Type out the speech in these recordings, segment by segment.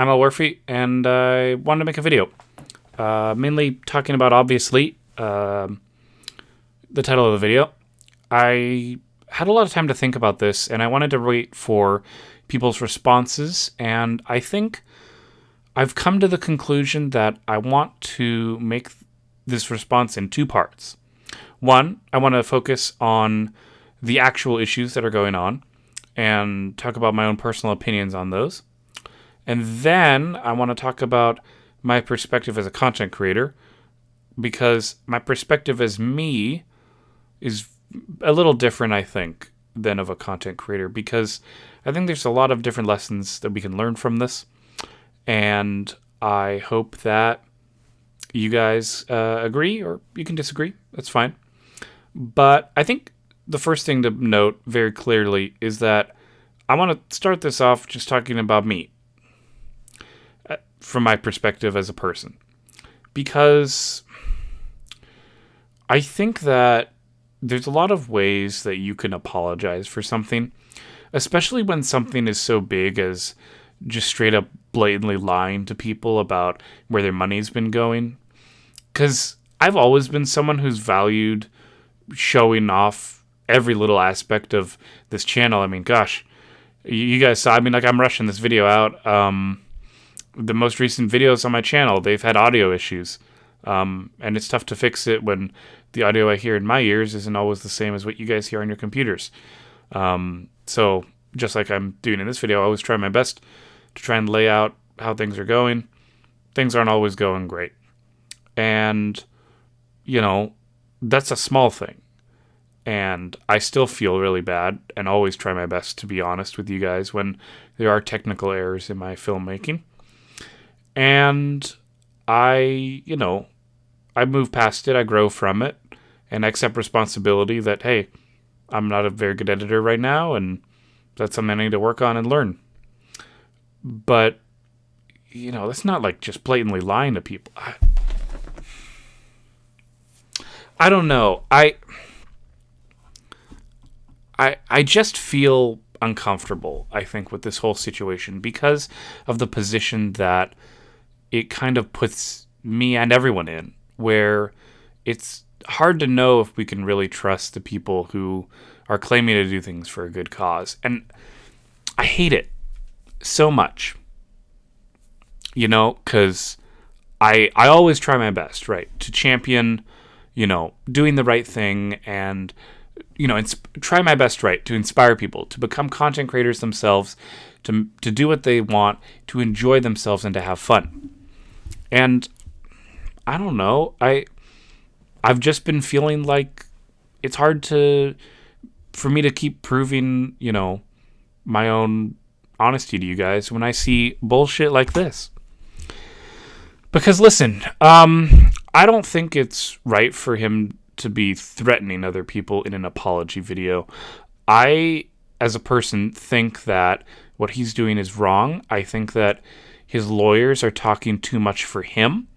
I'm Elwirfy, and I wanted to make a video. Mainly talking about, obviously, the title of the video. I had a lot of time to think about this, and I wanted to wait for people's responses, and I think I've come to the conclusion that I want to make this response in two parts. One, I want to focus on the actual issues that are going on and talk about my own personal opinions on those. And then I want to talk about my perspective as a content creator, because my perspective as me is a little different, I think, than of a content creator, because I think there's a lot of different lessons that we can learn from this. And I hope that you guys agree, or you can disagree. That's fine. But I think the first thing to note very clearly is that I want to start this off just talking about me, from my perspective as a person. Because I think that there's a lot of ways that you can apologize for something, especially when something is so big as just straight up blatantly lying to people about where their money's been going. Because I've always been someone who's valued showing off every little aspect of this channel. I mean, gosh, you guys saw, I'm rushing this video out. The most recent videos on my channel, they've had audio issues. And it's tough to fix it when the audio I hear in my ears isn't always the same as what you guys hear on your computers. So just like I'm doing in this video, I always try my best to try and lay out how things are going. Things aren't always going great. And, that's a small thing. And I still feel really bad and always try my best to be honest with you guys when there are technical errors in my filmmaking. And I move past it, I grow from it, and I accept responsibility that, hey, I'm not a very good editor right now, and that's something I need to work on and learn. But, that's not like just blatantly lying to people. I don't know. I just feel uncomfortable, I think, with this whole situation because of the position that it kind of puts me and everyone in, where it's hard to know if we can really trust the people who are claiming to do things for a good cause. And I hate it so much, because I always try my best, right, to champion, doing the right thing and, try my best, right, to inspire people to become content creators themselves, to do what they want, to enjoy themselves and to have fun. And I don't know, I've just been feeling like it's hard for me to keep proving, my own honesty to you guys when I see bullshit like this. Because listen, I don't think it's right for him to be threatening other people in an apology video. I, as a person, think that what he's doing is wrong. I think that his lawyers are talking too much for him.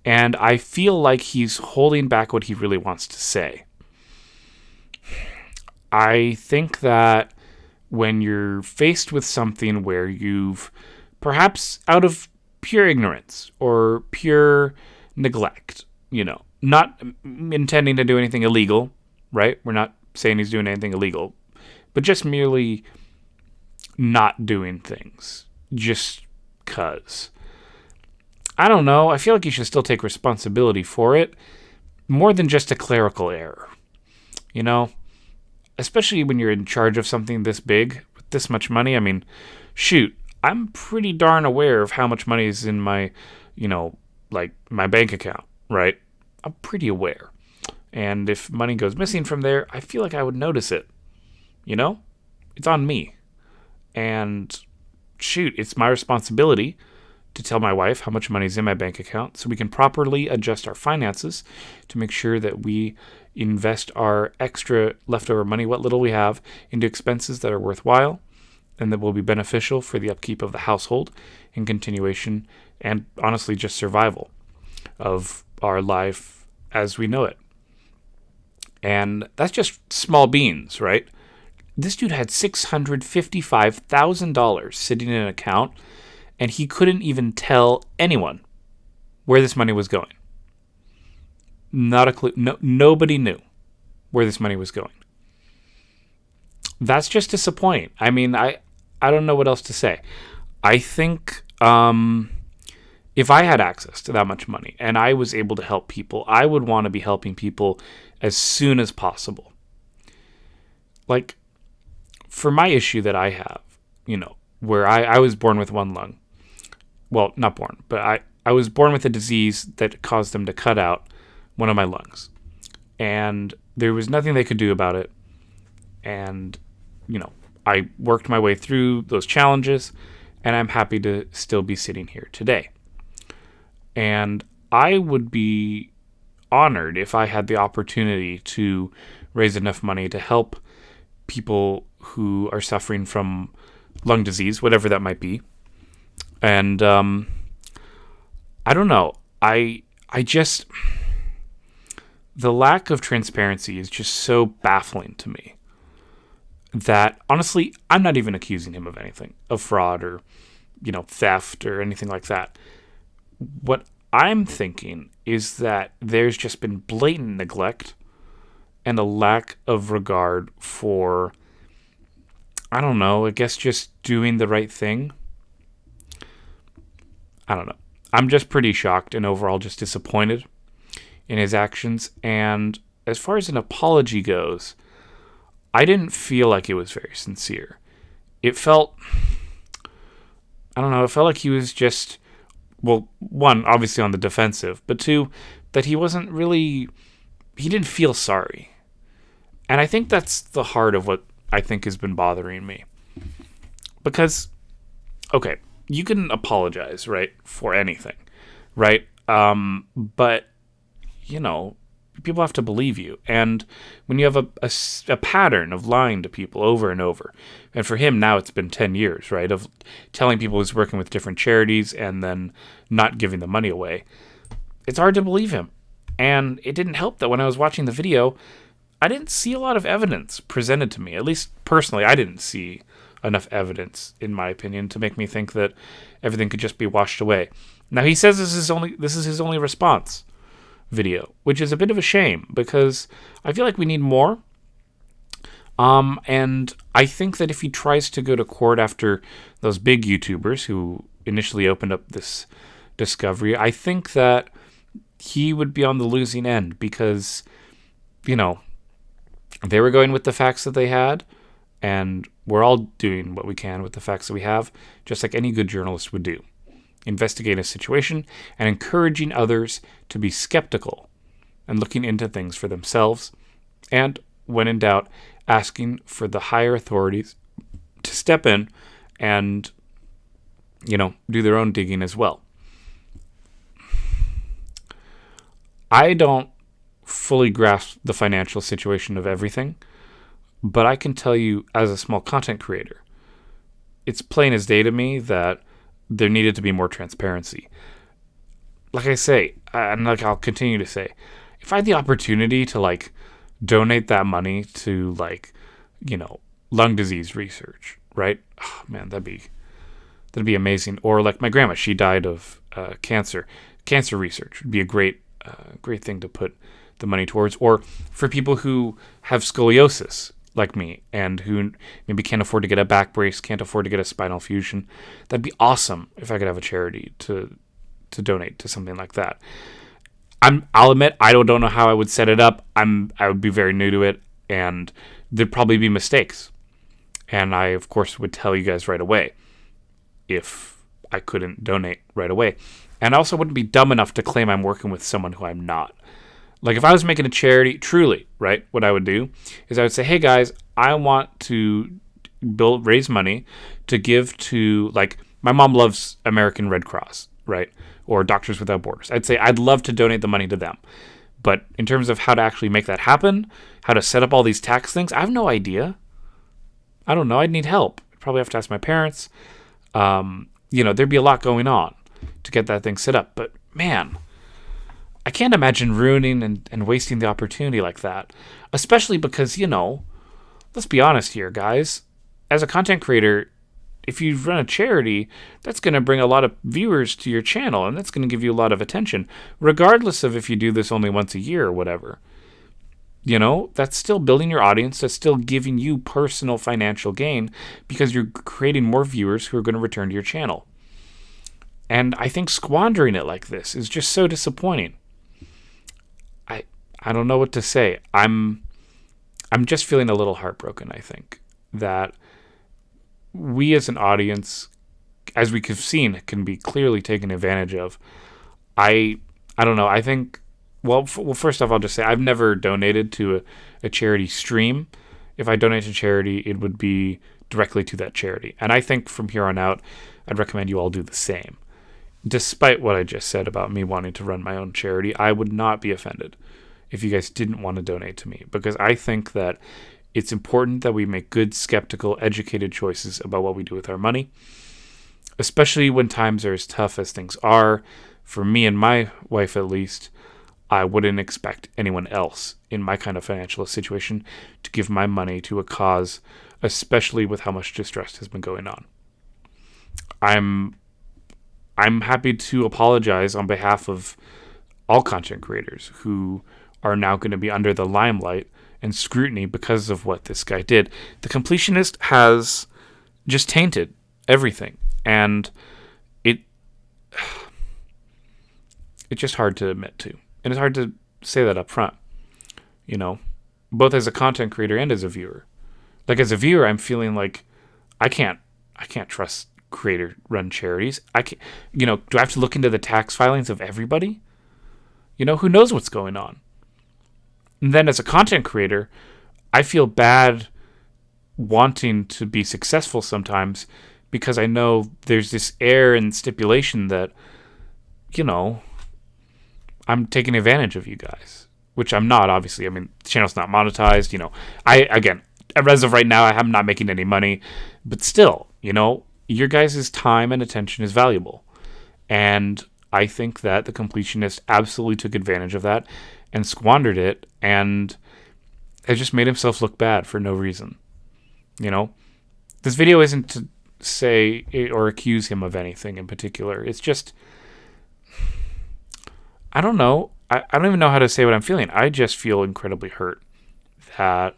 And I feel like he's holding back what he really wants to say. I think that when you're faced with something where you've, perhaps out of pure ignorance or pure neglect, not intending to do anything illegal, right? We're not saying he's doing anything illegal, but just merely not doing things just 'cause. I don't know. I feel like you should still take responsibility for it, more than just a clerical error. Especially when you're in charge of something this big with this much money. I mean, shoot, I'm pretty darn aware of how much money is in my, my bank account, right? I'm pretty aware. And if money goes missing from there, I feel like I would notice it. It's on me. And shoot, it's my responsibility to tell my wife how much money is in my bank account so we can properly adjust our finances to make sure that we invest our extra leftover money, what little we have, into expenses that are worthwhile and that will be beneficial for the upkeep of the household and continuation and honestly just survival of our life as we know it. And that's just small beans, right? This dude had $655,000 sitting in an account, and he couldn't even tell anyone where this money was going. Not a clue. No, nobody knew where this money was going. That's just disappointing. I mean, I don't know what else to say. I think if I had access to that much money and I was able to help people, I would want to be helping people as soon as possible. Like, for my issue that I have, where I was born with one lung. Well, not born, but I was born with a disease that caused them to cut out one of my lungs. And there was nothing they could do about it. And, I worked my way through those challenges, and I'm happy to still be sitting here today. And I would be honored if I had the opportunity to raise enough money to help people who are suffering from lung disease, whatever that might be. And I don't know. I just... The lack of transparency is just so baffling to me that, honestly, I'm not even accusing him of anything, of fraud or, theft or anything like that. What I'm thinking is that there's just been blatant neglect and a lack of regard for, I don't know, I guess just doing the right thing. I don't know. I'm just pretty shocked and overall just disappointed in his actions. And as far as an apology goes, I didn't feel like it was very sincere. It felt, I don't know, it felt like he was just, well, one, obviously on the defensive, but two, that he didn't feel sorry. And I think that's the heart of what I think has been bothering me. Because, okay, you can apologize, right, for anything, right? But, people have to believe you. And when you have a pattern of lying to people over and over, and for him now it's been 10 years, right, of telling people he's working with different charities and then not giving the money away, it's hard to believe him. And it didn't help that when I was watching the video, I didn't see a lot of evidence presented to me. At least personally, I didn't see enough evidence, in my opinion, to make me think that everything could just be washed away. Now, he says this is his only response video, which is a bit of a shame because I feel like we need more. And I think that if he tries to go to court after those big YouTubers who initially opened up this discovery, I think that he would be on the losing end because, they were going with the facts that they had, and we're all doing what we can with the facts that we have, just like any good journalist would do. Investigating a situation and encouraging others to be skeptical and looking into things for themselves, and, when in doubt, asking for the higher authorities to step in and, do their own digging as well. I don't fully grasp the financial situation of everything, but I can tell you as a small content creator, it's plain as day to me that there needed to be more transparency. Like I say, and like I'll continue to say, if I had the opportunity to donate that money to lung disease research, right? Oh, man, that'd be amazing. Or like my grandma, she died of cancer. Cancer research would be a great thing to put the money towards. Or for people who have scoliosis, like me, and who maybe can't afford to get a back brace, can't afford to get a spinal fusion. That'd be awesome if I could have a charity to donate to something like that. I'll admit, I don't know how I would set it up. I would be very new to it, and there'd probably be mistakes. And I, of course, would tell you guys right away if I couldn't donate right away. And I also wouldn't be dumb enough to claim I'm working with someone who I'm not. Like, if I was making a charity, truly, right, what I would do is I would say, hey, guys, I want to raise money to give to, my mom loves American Red Cross, right, or Doctors Without Borders. I'd say I'd love to donate the money to them. But in terms of how to actually make that happen, how to set up all these tax things, I have no idea. I don't know. I'd need help. I'd probably have to ask my parents. There'd be a lot going on to get that thing set up. But, man, I can't imagine ruining and wasting the opportunity like that, especially because, let's be honest here, guys. As a content creator, if you run a charity, that's going to bring a lot of viewers to your channel, and that's going to give you a lot of attention, regardless of if you do this only once a year or whatever. That's still building your audience. That's still giving you personal financial gain because you're creating more viewers who are going to return to your channel. And I think squandering it like this is just so disappointing. I don't know what to say. I'm just feeling a little heartbroken, I think, that we as an audience, as we have seen, can be clearly taken advantage of. I don't know. I think, first off, I'll just say I've never donated to a charity stream. If I donate to charity, it would be directly to that charity. And I think from here on out, I'd recommend you all do the same. Despite what I just said about me wanting to run my own charity, I would not be offended if you guys didn't want to donate to me, because I think that it's important that we make good, skeptical, educated choices about what we do with our money, especially when times are as tough as things are. For me and my wife, at least, I wouldn't expect anyone else in my kind of financial situation to give my money to a cause, especially with how much distress has been going on. I'm happy to apologize on behalf of all content creators who are now going to be under the limelight and scrutiny because of what this guy did. The Completionist has just tainted everything, and it's just hard to admit to, and it's hard to say that up front, both as a content creator and as a viewer. Like, as a viewer, I'm feeling like I can't trust creator-run charities. I can't, do I have to look into the tax filings of everybody? Who knows what's going on? And then as a content creator, I feel bad wanting to be successful sometimes because I know there's this air and stipulation that, I'm taking advantage of you guys, which I'm not, obviously. I mean, the channel's not monetized. Again, as of right now, I'm not making any money, but still, your guys' time and attention is valuable. And I think that the Completionist absolutely took advantage of that and squandered it, and has just made himself look bad for no reason. This video isn't to say or accuse him of anything in particular. It's just, I don't know. I don't even know how to say what I'm feeling. I just feel incredibly hurt that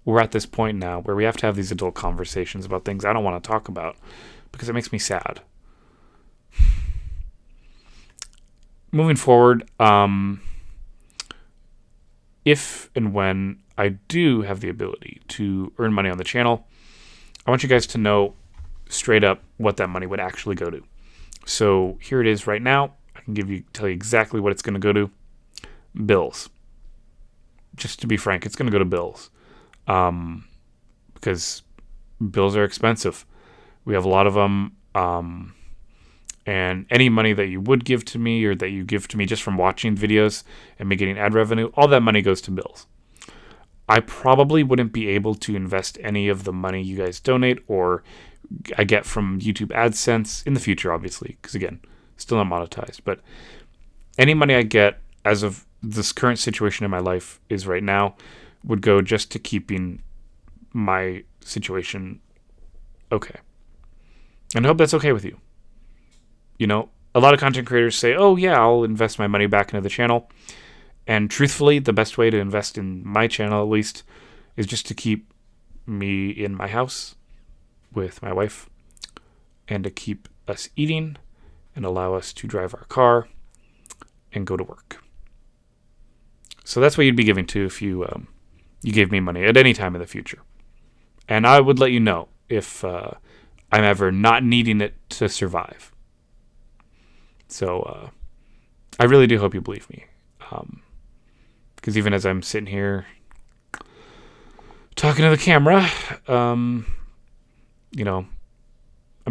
we're at this point now where we have to have these adult conversations about things I don't want to talk about because it makes me sad. Moving forward, if and when I do have the ability to earn money on the channel, I want you guys to know straight up what that money would actually go to. So here it is right now. I can tell you exactly what it's going to go to. Bills. Just to be frank, it's going to go to bills. Because bills are expensive. We have a lot of them. And any money that you would give to me or that you give to me just from watching videos and me getting ad revenue, all that money goes to bills. I probably wouldn't be able to invest any of the money you guys donate or I get from YouTube AdSense in the future, obviously, because again, still not monetized. But any money I get as of this current situation in my life is right now would go just to keeping my situation okay. And I hope that's okay with you. A lot of content creators say, oh yeah, I'll invest my money back into the channel. And truthfully, the best way to invest in my channel, at least, is just to keep me in my house with my wife and to keep us eating and allow us to drive our car and go to work. So that's what you'd be giving to if you gave me money at any time in the future. And I would let you know if I'm ever not needing it to survive. So I really do hope you believe me. Because even as I'm sitting here talking to the camera, I'm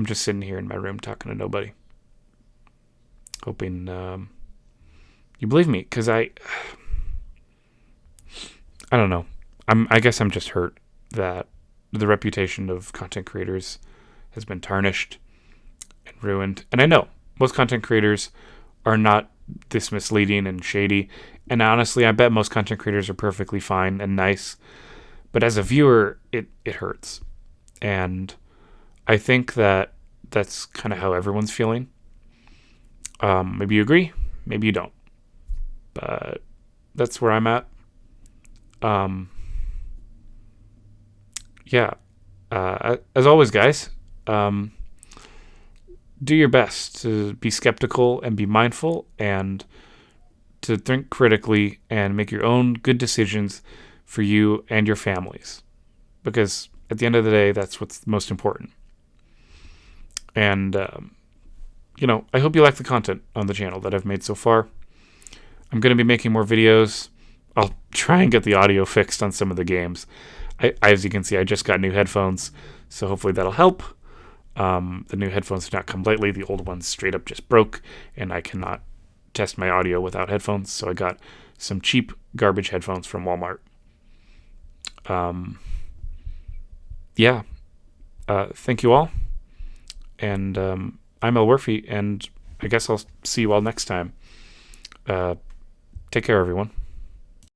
just sitting here in my room talking to nobody. Hoping you believe me, because I don't know. I guess I'm just hurt that the reputation of content creators has been tarnished and ruined. And I know most content creators are not this misleading and shady. And honestly, I bet most content creators are perfectly fine and nice. But as a viewer, it hurts. And I think that that's kind of how everyone's feeling. Maybe you agree, maybe you don't. But that's where I'm at. Um, yeah. As always, guys, do your best to be skeptical and be mindful and to think critically and make your own good decisions for you and your families. Because at the end of the day, that's what's most important. And, I hope you like the content on the channel that I've made so far. I'm going to be making more videos. I'll try and get the audio fixed on some of the games. As you can see, I just got new headphones, so hopefully that'll help. The new headphones did not come lately. The old ones straight up just broke, and I cannot test my audio without headphones, so I got some cheap garbage headphones from Walmart. Yeah. Thank you all. And I'm Elwirfy, and I guess I'll see you all next time. Take care, everyone.